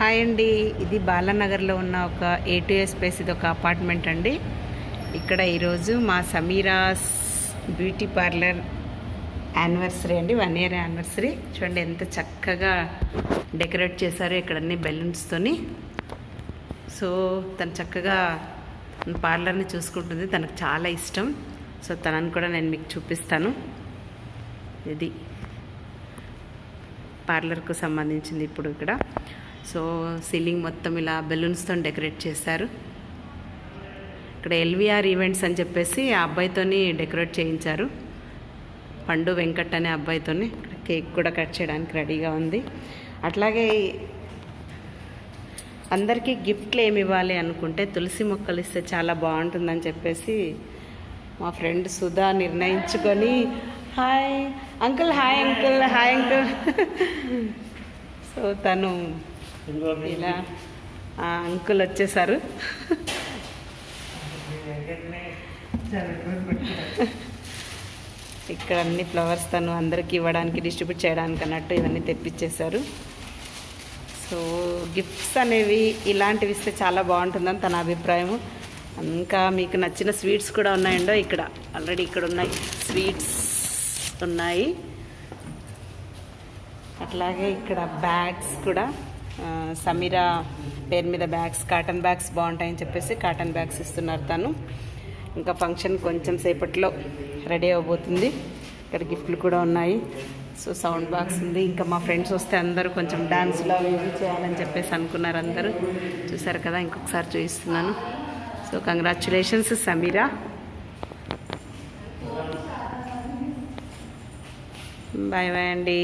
Hi అండి, ఇది బాలానగర్లో ఉన్న ఒక A2A స్పేస్. ఇది ఒక అపార్ట్మెంట్ అండి. ఇక్కడ ఈరోజు మా సమీరాస్ బ్యూటీ పార్లర్ యానివర్సరీ అండి, 1 year యానివర్సరీ. చూడండి ఎంత చక్కగా డెకరేట్ చేశారో ఇక్కడ అన్ని బెలూన్స్తోని. సో తను చక్కగా పార్లర్ని చూసుకుంటుంది, తనకు చాలా ఇష్టం. సో తనని కూడా నేను మీకు చూపిస్తాను. ఇది పార్లర్కు సంబంధించింది ఇప్పుడు ఇక్కడ. సో సీలింగ్ మొత్తం ఇలా బెలూన్స్తో డెకరేట్ చేశారు. ఇక్కడ LVR ఈవెంట్స్ అని చెప్పేసి ఆ అబ్బాయితోని డెకరేట్ చేయించారు. పండు వెంకట్ అనే అబ్బాయితోని. ఇక్కడ కేక్ కూడా కట్ చేయడానికి రెడీగా ఉంది. అట్లాగే అందరికీ గిఫ్ట్లు ఏమి ఇవ్వాలి అనుకుంటే తులసి మొక్కలు ఇస్తే చాలా బాగుంటుందని చెప్పేసి మా ఫ్రెండ్ సుధా నిర్ణయించుకొని, hi uncle, hi uncle, hi uncle. So తను ఇలా అంకుల్ వచ్చేసారు. ఇక్కడ అన్ని ఫ్లవర్స్ తను అందరికి ఇవ్వడానికి, డిస్ట్రిబ్యూట్ చేయడానికి అన్నట్టు ఇవన్నీ తెప్పించేశారు. సో గిఫ్ట్స్ అనేవి ఇలాంటివి ఇస్తే చాలా బాగుంటుందని తన అభిప్రాయము. ఇంకా మీకు నచ్చిన స్వీట్స్ కూడా ఉన్నాయండో ఇక్కడ. ఆల్రెడీ ఇక్కడ ఉన్నాయి, స్వీట్స్ ఉన్నాయి. అట్లాగే ఇక్కడ బ్యాగ్స్ కూడా సమీరా పేరు మీద బ్యాగ్స్, కాటన్ బ్యాగ్స్ బాగుంటాయని చెప్పేసి కాటన్ బ్యాగ్స్ ఇస్తున్నారు తను. ఇంకా ఫంక్షన్ కొంచెం సేపట్లో రెడీ అవ్వబోతుంది. ఇక్కడ గిఫ్ట్లు కూడా ఉన్నాయి. సో సౌండ్ బాక్స్ ఉంది. ఇంకా మా ఫ్రెండ్స్ వస్తే అందరూ కొంచెం డాన్స్లో అవి చేయాలని చెప్పేసి అనుకున్నారు అందరూ. చూసారు కదా, ఇంకొకసారి చూపిస్తున్నాను. So congratulations Sameera. Bye bye అండి.